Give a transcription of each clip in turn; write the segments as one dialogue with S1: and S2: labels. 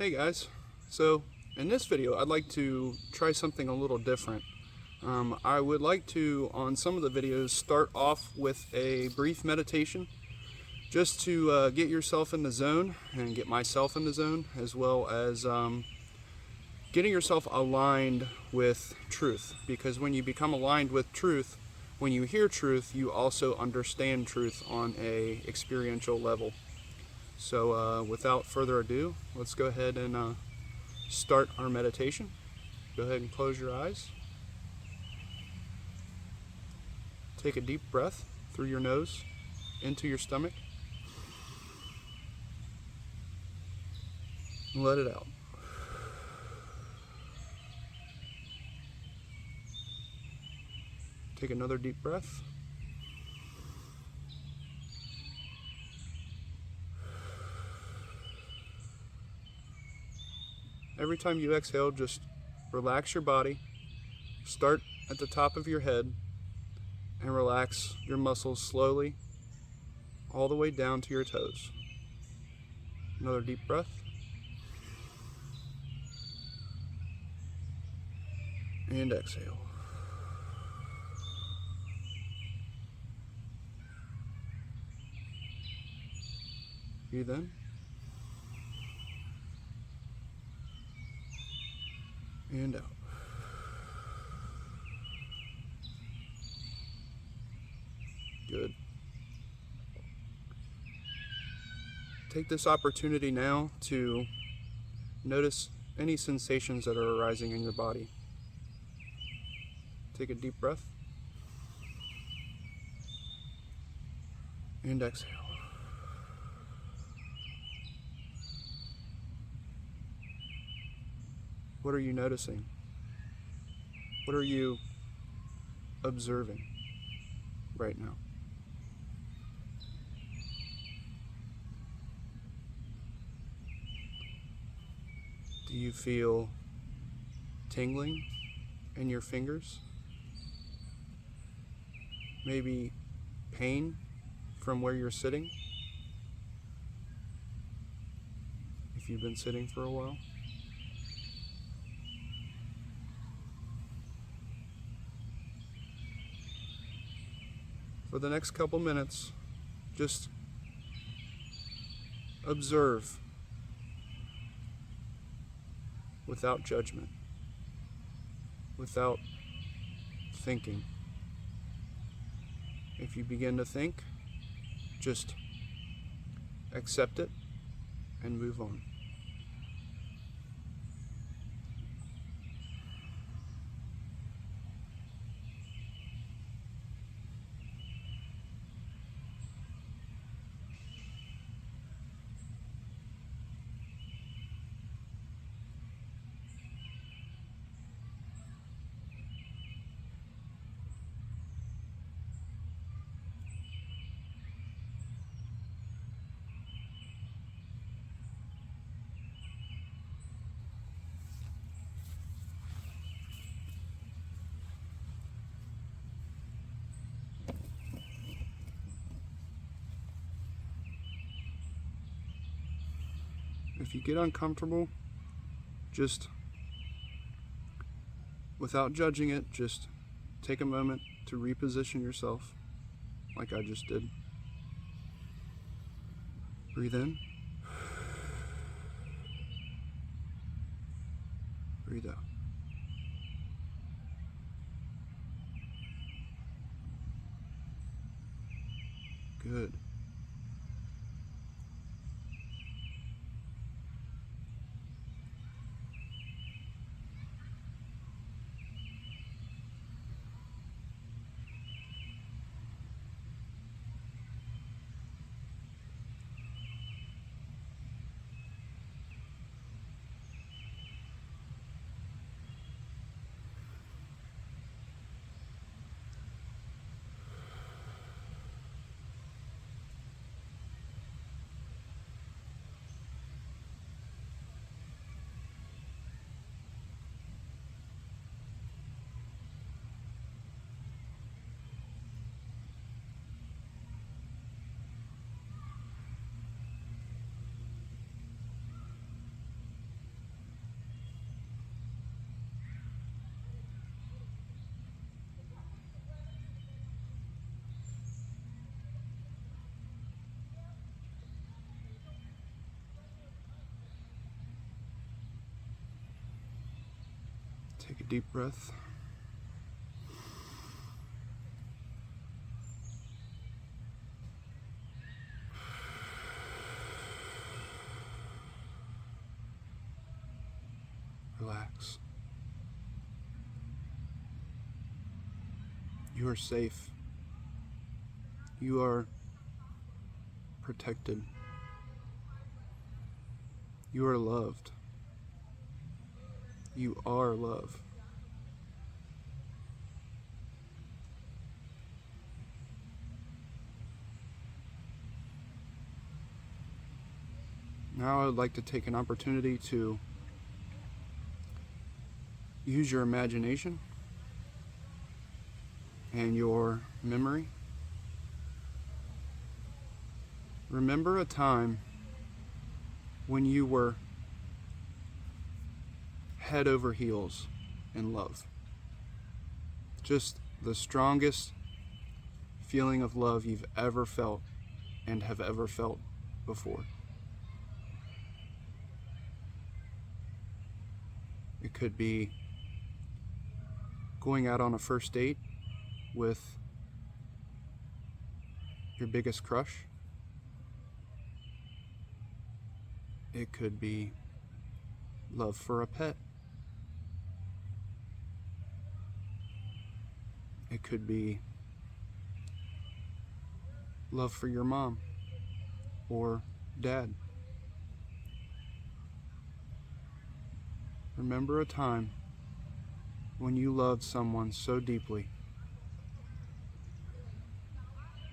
S1: Hey guys, so in this video I'd like to try something a little different. I would like to, on some of the videos, start off with a brief meditation just to get yourself in the zone and get myself in the zone, as well as getting yourself aligned with truth, because when you become aligned with truth, when you hear truth, you also understand truth on a experiential level. So without further ado, let's go ahead and start our meditation. Go ahead and close your eyes. Take a deep breath through your nose into your stomach and let it out. Take another deep breath. Every time you exhale, just relax your body. Start at the top of your head and relax your muscles slowly all the way down to your toes. Another deep breath. And exhale. Breathe in. And out. Good. Take this opportunity now to notice any sensations that are arising in your body. Take a deep breath. And exhale. What are you noticing? What are you observing right now? Do you feel tingling in your fingers? Maybe pain from where you're sitting, if you've been sitting for a while? For the next couple minutes, just observe without judgment, without thinking. If you begin to think, just accept it and move on. If you get uncomfortable, just, without judging it, just take a moment to reposition yourself, like I just did. Breathe in. Breathe out. Good. Take a deep breath. Relax. You are safe. You are protected. You are loved. You are love. Now I would like to take an opportunity to use your imagination and your memory. Remember a time when you were head over heels in love. Just the strongest feeling of love you've ever felt and have ever felt before. It could be going out on a first date with your biggest crush. It could be love for a pet. It could be love for your mom or dad. Remember a time when you loved someone so deeply,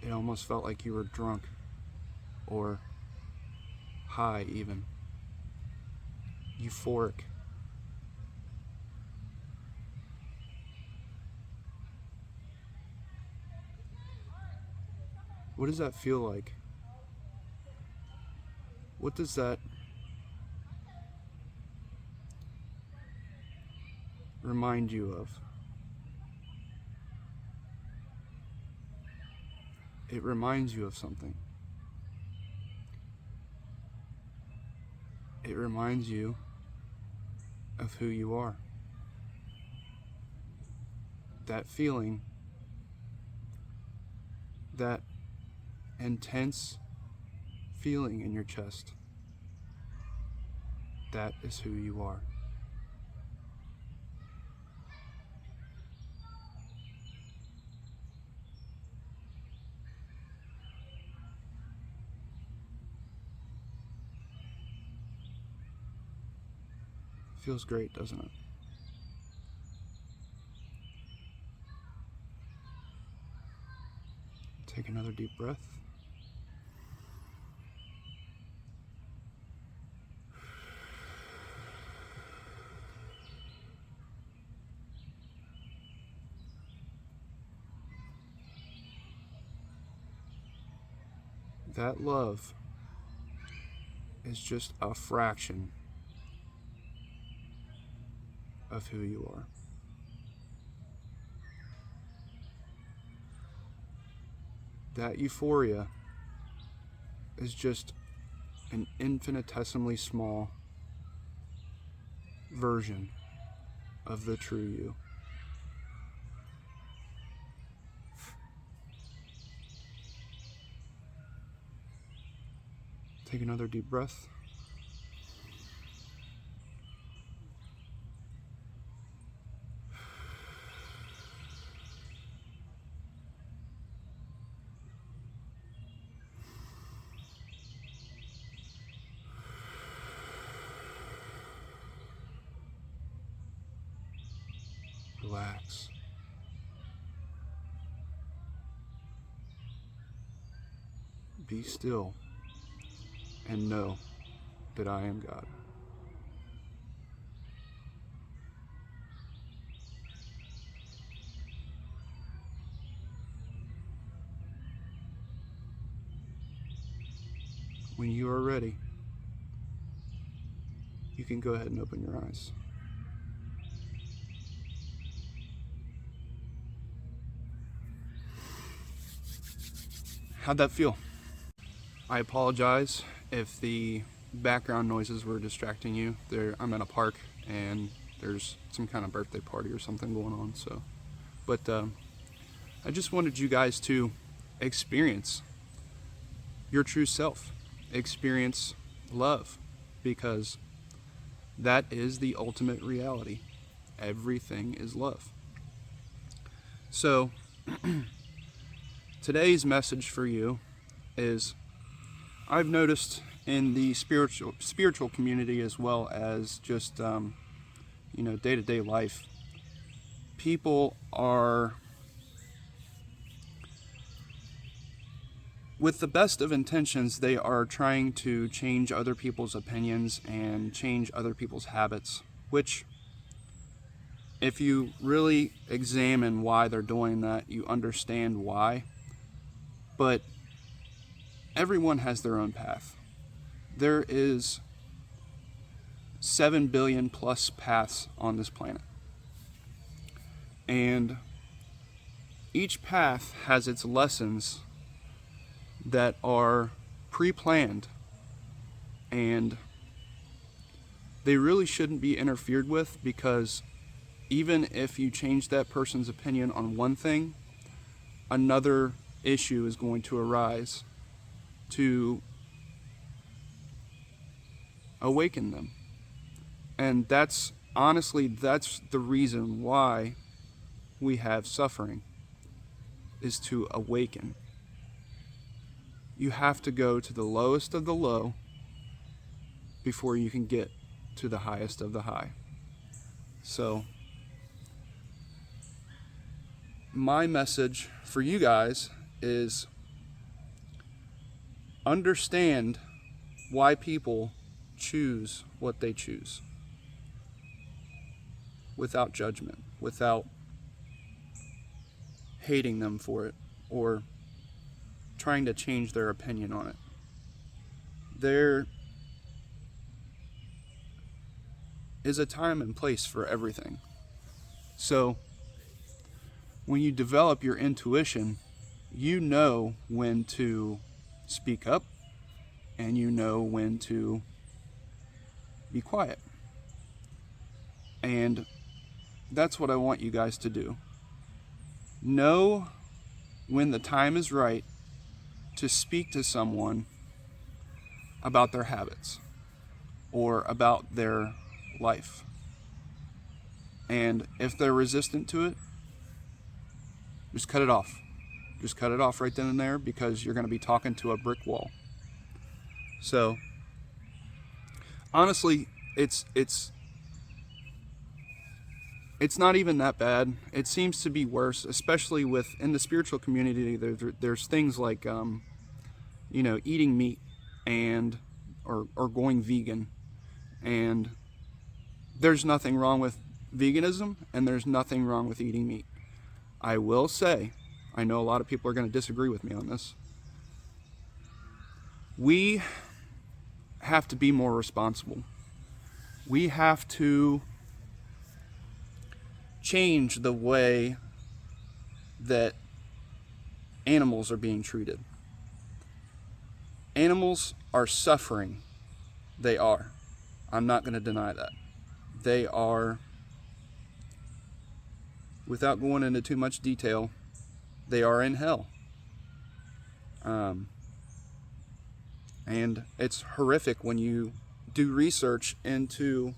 S1: it almost felt like you were drunk or high even. Euphoric. What does that feel like? What does that remind you of? It reminds you of something. It reminds you of who you are. That feeling, that intense feeling in your chest, that is who you are. Feels great, doesn't it? Take another deep breath. That love is just a fraction of who you are. That euphoria is just an infinitesimally small version of the true you. Take another deep breath. Relax. Be still and know that I am God. When you are ready, you can go ahead and open your eyes. How'd that feel? I apologize if the background noises were distracting you. I'm in a park and There's some kind of birthday party or something going on. So, but I just wanted you guys to experience your true self, experience love, because that is the ultimate reality. Everything is love. So today's message for you is, I've noticed in the spiritual community, as well as just day-to-day life, people are, with the best of intentions, they are trying to change other people's opinions and change other people's habits, which, if you really examine why they're doing that, you understand why. But everyone has their own path. There is 7 billion plus paths on this planet. And each path has its lessons that are pre-planned, and they really shouldn't be interfered with, because even if you change that person's opinion on one thing, another issue is going to arise to awaken them. And that's the reason why we have suffering, is to awaken. You have to go to the lowest of the low before you can get to the highest of the high. So my message for you guys is, understand why people choose what they choose, without judgment, without hating them for it or trying to change their opinion on it. There is a time and place for everything. So when you develop your intuition, you know when to speak up and you know when to be quiet. And that's what I want you guys to do. Know when the time is right to speak to someone about their habits or about their life. And if they're resistant to it, just cut it off. Just cut it off right then and there, because you're going to be talking to a brick wall. So honestly, it's not even that bad. It seems to be worse, especially in the spiritual community. There's things like eating meat and or going vegan, and there's nothing wrong with veganism, and there's nothing wrong with eating meat. I will say, I know a lot of people are going to disagree with me on this. We have to be more responsible. We have to change the way that animals are being treated. Animals are suffering. They are. I'm not going to deny that. They are, without going into too much detail, they are in hell. And it's horrific when you do research into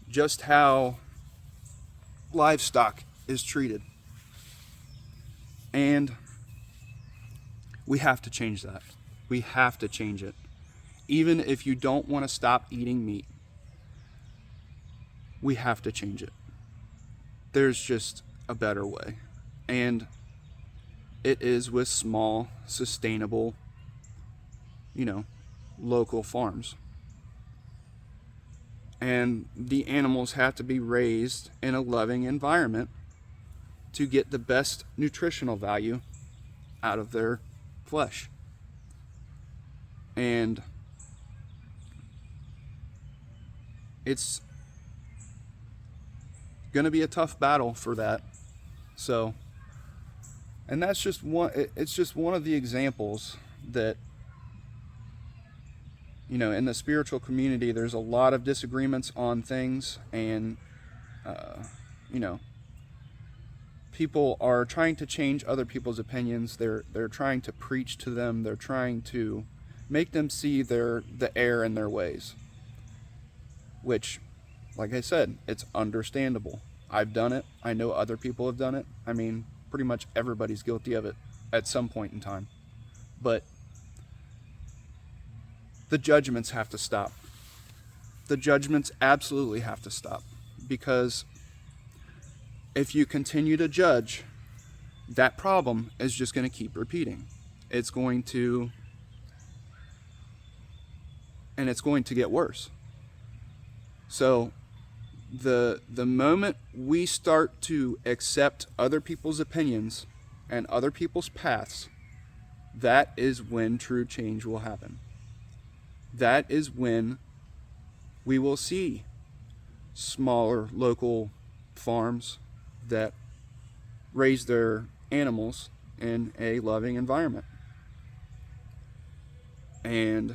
S1: just how livestock is treated. And we have to change that. We have to change it. Even if you don't want to stop eating meat, we have to change it. There's just a better way. And it is with small, sustainable, local farms. And the animals have to be raised in a loving environment to get the best nutritional value out of their flesh. And it's going to be a tough battle for that. So, and that's just one, it's just one of the examples that in the spiritual community, there's a lot of disagreements on things, and people are trying to change other people's opinions. They're trying to preach to them. They're trying to make them see the error in their ways, which, like I said, it's understandable. I've done it. I know other people have done it. I mean, pretty much everybody's guilty of it at some point in time. But the judgments have to stop. The judgments absolutely have to stop, because if you continue to judge, that problem is just going to keep repeating. It's going to get worse. So the moment we start to accept other people's opinions and other people's paths, that is when true change will happen. That is when we will see smaller local farms that raise their animals in a loving environment. And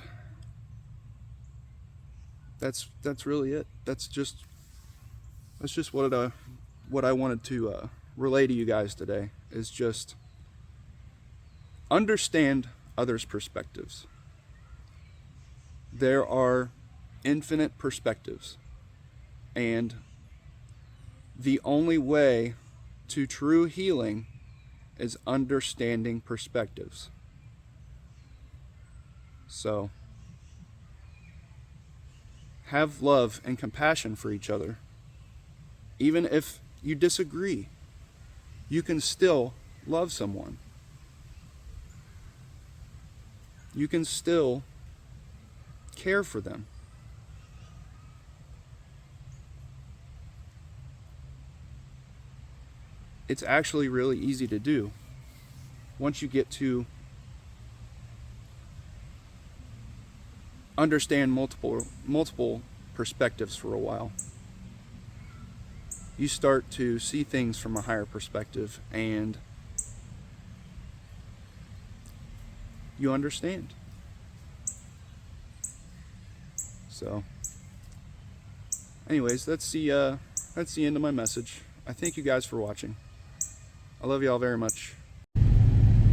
S1: that's really it. That's just what I wanted to relay to you guys today, is just understand others' perspectives. There are infinite perspectives, and the only way to true healing is understanding perspectives. So, have love and compassion for each other. Even if you disagree, you can still love someone. You can still care for them. It's actually really easy to do once you get to understand multiple perspectives for a while. You start to see things from a higher perspective, and you understand. So, anyways, that's the end of my message. I thank you guys for watching. I love you all very much.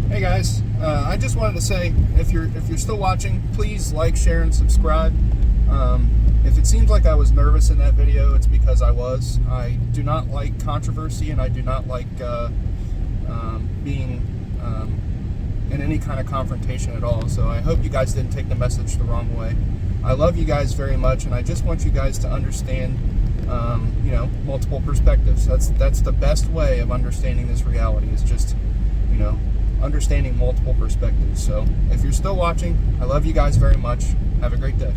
S1: Hey guys, I just wanted to say, if you're still watching, please like, share, and subscribe. If it seems like I was nervous in that video, it's because I was. I do not like controversy, and I do not like being in any kind of confrontation at all. So I hope you guys didn't take the message the wrong way. I love you guys very much, and I just want you guys to understand, multiple perspectives. That's the best way of understanding this reality, is just, understanding multiple perspectives. So if you're still watching, I love you guys very much. Have a great day.